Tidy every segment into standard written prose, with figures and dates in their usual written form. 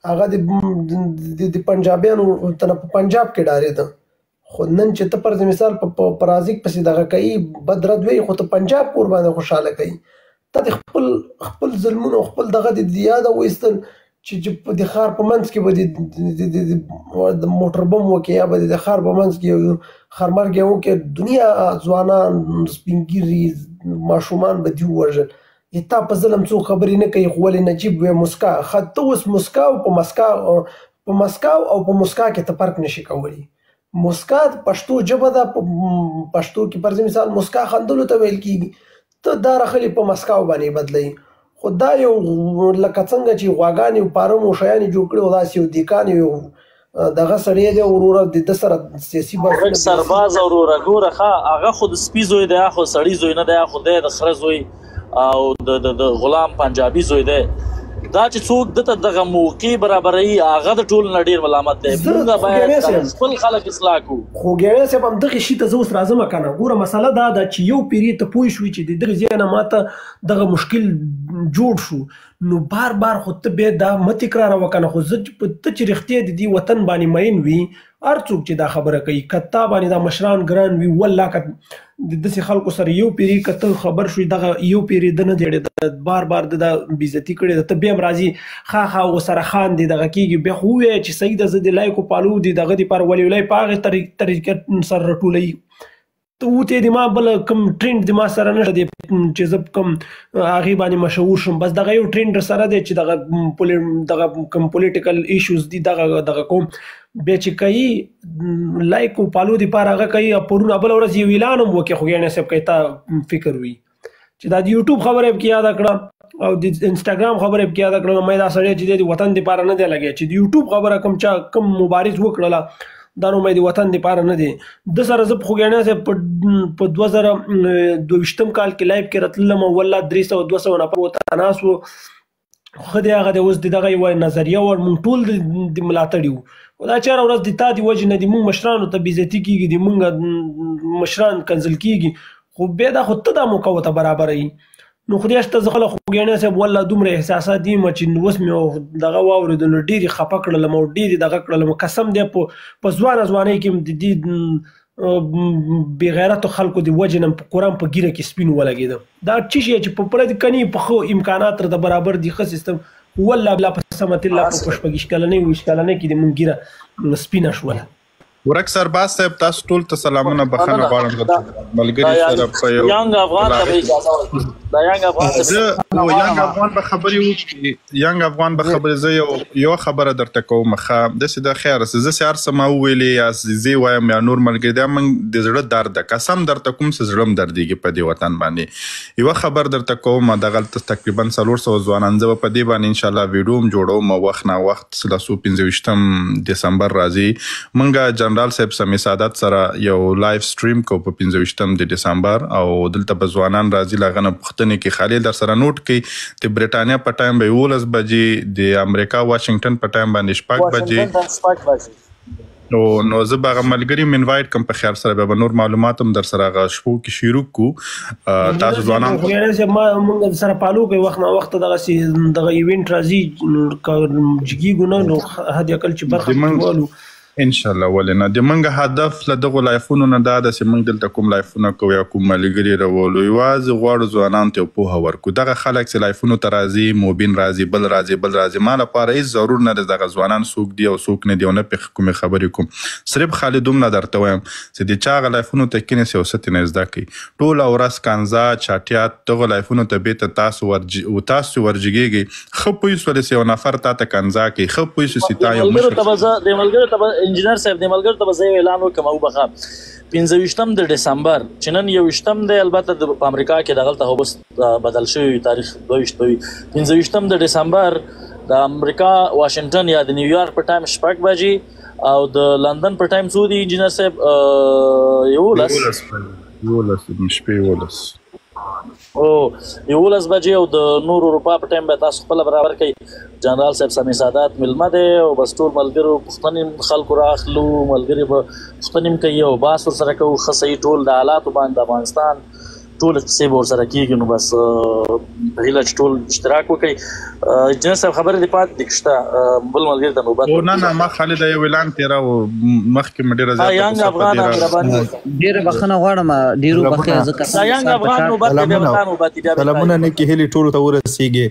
هغه د پنجابیانو ته په پنجاب کې ډارېده، خو نن چې ته پر مثال په رازق پسې دغه کوي بد رد وایي، خو ته پنجاب کور باندې خوشحاله کوي. ته د خپل ظلمونه خپل دغه د یاده وایستل چې په د ښار په منځ کې به د موټر بم وکړي یا به د ښار په منځ کې یو خرمرګی وکړي، دنیا ځوانان سپین ږیري ماشومان به دي ووژل. تا په ظلم څوک خبرې نه کوي، خو ولې نجیب وی موسکا. ته اوس موسکا او په مسکا او په موسکا کې ته فرق نشي کولی. موسکا پښتو ژبه ده، په پښتو کې پر مثال موسکا خندلو ته ویل کېږي، ته دا راخلي په مسکاو باندې بدلوي. خو دا یو لکه څنګه چې غواګانې او پارم او شیانې جوړ کړي، داسې یو دیکان یو دغه سړی دی وروره د ده سره سیاسي بحث سرباز وروره ګوره ښه هغه خو د سپي زوی دی، خو سړي زوی نه دی، خو دی د خره زوی او د غلام پنجابي زوی دی. دا چې څوک دته دغه موقع برابروي هغه د ټولو نه ډېر ملامت دی. موږ باید خپل خلک اصلاح کړو. خو ګیړی صاحب همدغې شي ته زه اوس راځم که نه. ګوره مسله دا ده چې یو پیرې ته پوه شوي چې د دغې ځای نه ماته دغه مشکل جوړ شو، نو بار بار خو ته بیا دا مه تکراروه که نه. خو ته چې رښتیا د دې وطن باندې مین وي، هر څوک چې دا خبره کوي که تا باندې دا مشران ګران وي، والله که د داسې خلکو سره یو پیرې که ته خبر شوي دغه یو پیرې ده نه جوړېده، بار بار د دا بېعزتي کړې ده، ته بیا هم راځي ښه ورسره خاندې دغه کېږي، بیا خو ووایه چې صحیح ده زه د لایکو پالو د دغه دپاره ولې ولای په هغې طریقه سره راټولوي. ته اوته د ما بل کوم ټرینډ د ما سره نشته دی چې زه کوم هغې باندې مشهور شم، بس دغه یو ټرینډ سره دی چې دغه کوم پولیټیکل ایشوز دي دغه کوم، بیا چې کوي لایک او پالو دپاره هغه کوي، پرونه بله ورځ یو اعلان هم وکړي، خو ګیڼی صاحب کوي تا فکر وي چې دا د یوټیوب خبره یې پکې یاده کړه او د انسټاګرام خبره یې پکې یاده کړله. مې دا سړی چې دی د وطن دپاره نه دی لګیا، چې د یوټیوب خبره کوم مبارز وکړله دا نو مې د وطن دپاره نه دی. د سره زه خو ګیڼی صاحب په 2022 کال کې لایف کې راتللم او والله 300-200 نفر ورته ناست وو. ښه دی هغه دی اوس د دغه یوه نظریه وه، موږ ټول د ملاتړي وو. دا چې هره ورځ د تا د وجې نه د موږ مشرانو ته بېعزتي کېږي، د موږ مشران کنځل کېږي، خو بیا دا خو ته دا موقع ورته برابروي. نو خدای شته زه خو ګیڼی صاحب والله دومره احساسات دي چې اوس مې دغه واورېدل نو ډېرې خفه کړلم او ډېرې دغه کړلم. قسم دی په ځوانۍ کې د دې بې غیرتو خلکو د وجې نه قرآن په ګیره کې سپین ولګېدم. دا څه شی چې په پوره کني په ښه امکانات درته برابر دي، ښه سیستم، والله بلا په سمت الله په 25 کلنۍ 20 کلنۍ کې د مونږ ګیره سپینه شوله. ورک سرباز صاحب تاسو ټول ته سلامونه بخښنه غواړم ملګري سره په یو ینګ افغان ته اجازه ورکړئ. دا ینګ افغان به خبرې وکړي. ینګ افغان به خبرې زه یو خبره درته کوم ښه داسې د خیر زه هر څه ما وویلې یا زه وایم یا نور ملګري دا موږ د زړه درد ده، قسم درته کوم چې زړه م دردېږي په دې وطن باندې. یوه خبر درته کوم دغلته تقریبا 400 ځوانان زه به په دې باندې انشاءالله ویډیو هم جوړوم وخت نا وخت 325 ډسمبر راځي. موږ جنرال صاحب سمې سعادت سره یو لایف سټریم کو په 25 د ډسمبر او دلته به ځوانان راځي لاغه نه پوښتنې کې خالي در سره نوٹ کړي. د برټانیا په ټایم به 11 بجې، د امریکا واشنگټن په ټایم باندې 6 بجې. نو زه به هغه ملګري م انوایټ کوم په خیر سره به نور معلومات هم در سره هغه شپو کې شروع کړو. تاسو ځوانان موږ سره پالو کوي وخت نه وخت دغه ایونټ راځي جګیږو نه، نو حد اقل چې برخه والو انشاءالله ولې نه. د موږ هدف له دغو لایفونو نه دا ده چې موږ دلته کوم لایفونه کوو یا کوم ملګري راولو، یوازې غواړو ځوانانو ته پوهه ورکړو. دغه خلک چې لایفونو ته راځي، موبین راځي، بل راځي، ما لپاره هېڅ ضرور نه دی دغه ځوانان څوک دي او څوک نه دي او نه پې کومې خبرې کوم. صرف خالي دومره درته وایم چې د چا هغه لایفونو ته کېنئ او څه ترې زده کړئ. ټوله ورځ کنځا چاټیات دغو لایفونو ته بېرته تاسو ورجګېږئ. ښه پوه شولې چې یو نفر تا ته کنځا کوي، ښه پوه شو چې تا یو مشر انجینر صاحب د ملګرو ته به زه اعلان وکړم او بخه 25 د ډسمبر چې نن 21 دی، البته په امریکا کې دغلته خو بس بدل شوی تاریخ 25 د ډسمبر د امریکا واشنگټن یا د نیویارک په ټایم 6 بجې او د لندن په ټایم څو دی انجینر صاحب 11 11 بجې او د نور اروپا په ټایم به تاسو خپل برابر کړئ. جنرال صاحب سمې سعادت ملمه دی او بس ټول ملګرو پوښتنې خلکو راخلو، ملګري به پوښتنې هم کوي او بحث ورسره کوو ښه صحیح ټول د حالاتو باندې د افغانستان ټول قصې به ورسره کېږي. نو بس په هیله چې ټول اشتراک وکړي. انجینر صاحب خبرې دې پاتې دي که شته بل ملګري ته نوبت؟ نه ما خالد یو اعلان تېراو مخکې مې ډېره زیاته یانګ افغان مهرباني ډېره بخښنه غواړم ډېرو بخښه ځکه یانګ افغان نوبت دی بیا نوبت دی. سلامونه نیکې هیلې ټولو ته ورسیږي.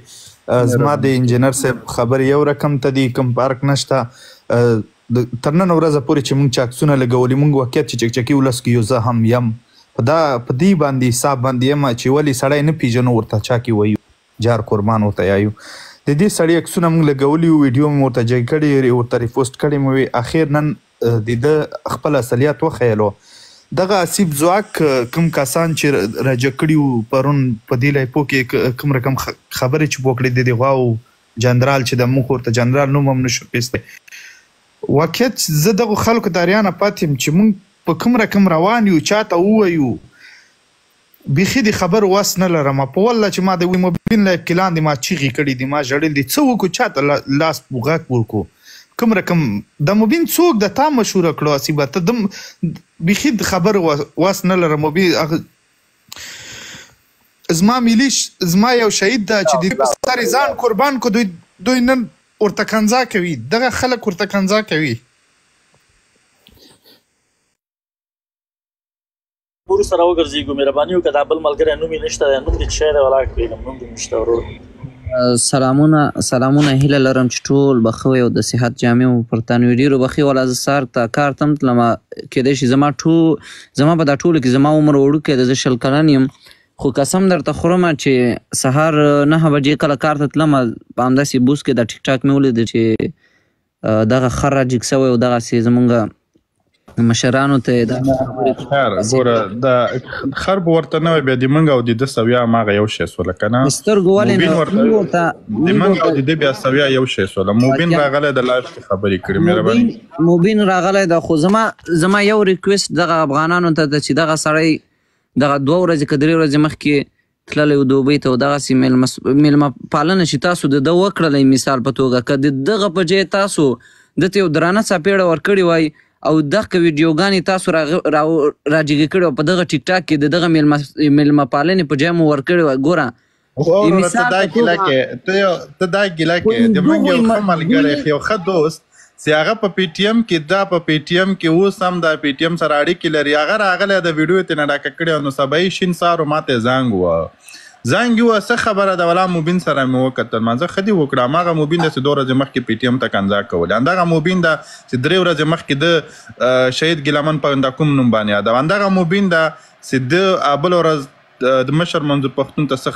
زما د انجینر صاحب خبرې یو رقم ته دي، کوم فرق نشته. تر نن ورځه پورې چې موږ چې عکسونه لګولي موږ واقعیت چې چکچکي ولس کې یو زه هم یم په دې باندې حساب باندې یم چې ولې سړی نه پیژنو ورته چا کې وایو جار قربان ورته یایو. د دې سړي عکسونه موږ لګولي وو، ویډیو مې ورته جای کړی ورته ریپوسټ کړی مې وي. اخر نن د ده خپل اصلیت وښیلو. دغه اسیب ځواک کوم کسان چې راجع کړي وو پرون په دې لایپو کې کوم رقم خبرې چې وکړې د دغه جنرال چې د موږ ورته جنرال نوم هم نشو پیستی. واقعیت زه دغه خلکو ته اریانه پاتې یم چې موږ په کوم رقم روان یو چاته ووایو بیخي د خبر وس نه لرم. په والله چې ما د موبین لایف کې لاندې ما چیغې کړي دي، ما ژړل دي، څه وکړو چاته لاس غږ ورکړو. کوم رقم د موبین څوک د تا مشهوره کړو اسیبه ته د بیخي د خبر وس نه لرم. موبین زما ملیش زما یو شهید ده چې د سر ځان قربان کو دوی نن ورته کنځا کوي، دغه خلک ورته کنځا کوي. ورو سره وګرځېږو مهرباني وکړه. دا بل ملګری نوم یې نشته دی، نوم دې څه شی دی ولاړ کړېږم، نوم دې نشته ورور. سلامونه هیله لرم چې ټول به ښه وي او د صحت جامې مو پر تن وي. ډېرو به ښې ولا زه سهار ته کار ته هم تلمه، کېدای شي زما په دا ټولو کې زما عمر وړوکی دی، زه 20 کلن یم. خو قسم درته خورم چې سهار 9 بجې کله کار ته تلمه په همداسې بوس کې د ټیک ټاک مې ولیده چې دغه خر راجګ سوی او دغسې زمونږ مشرانو ته ګوره د خر به ورته نه وی بیا د موږ او د ده سویا هماغه یو شی سوله که نه سترګو ولې د موږ او د ده بیا سویا یو شی سوله. موبین راغلی د لایف کې خبرې کړي مهرباني. موبین راغلی ده خو زما یو ریکویسټ دغه افغانانو ته ده چې دغه سړی دغه 2 ورځې که 3 ورځې مخکې تللی و دوبۍ ته او دغسې میلمه پالنه چې تاسو د ده وکړلی مثال په توګه که د دغه په ځای تاسو دته یو درانه څاپېړه ورکړې وای او دغه ویډیوګانې تاسو راجګې کړې او په دغه ټیک ټاک کې د دغه میلمه پالنې په ځای مو ورکړې وای. ګوره ته دا ګیله کې د موږ یو ښه ملګری یو ښه دوست چې هغه په پی ټي ایم کې دا په پی ټي ایم کې اوس هم د پی ټي ایم سره اړیکې لري، هغه راغلی د ویډیو یې ترې ډاکه کړې نو سبا یې شین سهار ماته زنګ وه څه خبره ده ولا موبین سره مې وکتل ما زه ښه دې وکړه. هماغه موبین ده چې 2 ورځې مخکې پی ټي ایم ته کنځا کولې، همدغه موبین ده چې 3 ورځې مخکې د شهید ګیلمن په کوم نوم باندې یاده، همدغه موبین ده چې د بله ورځ د مشر منظور پښتون ته څه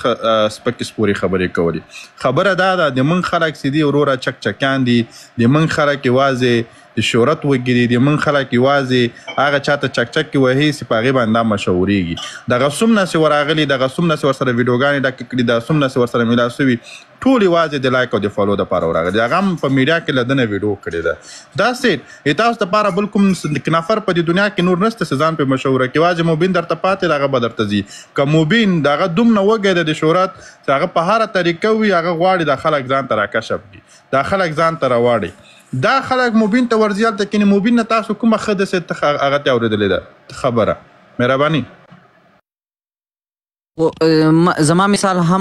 سپکې سپورې خبرې کولې. خبره دا ده د موږ خلک چې دي وروره چکچکیان دي، د موږ خلک یوازې د شهرت وګړي دي، موږ خلک یوازې هغه چاته چکچک کې وهي چې په هغې باندې مشهورېږي. دغه څومره چې ورغلي دغه څومره چې ورسره ویډیوګانې ډکې کړي دغه څومره چې ورسره میلاو سوي ټول یوازې د لایک او د فالو دپاره ورغلي. هغه هم په میډیا کې له ده نه ویډیو کړې ده. دا سیټ تاسو دپاره بل کوم نفر په دې دنیا کې نور نشته چې ځان پرې مشهوره کړي. یوازې موبین درته پاتې هغه به درته ځي. که موبین د هغه دومره وږی دی د شهرت چې هغه په هره طریقه وي هغه غواړي دا خلک ځان ته راکشف کړي، دا خلک ځان ته راواړي. دا خلک موبین ته ورځي هلته کینې موبین نه تاسو کومه ښه داسې هغه ته اورېدلې ده خبره مهرباني. زما مثال هم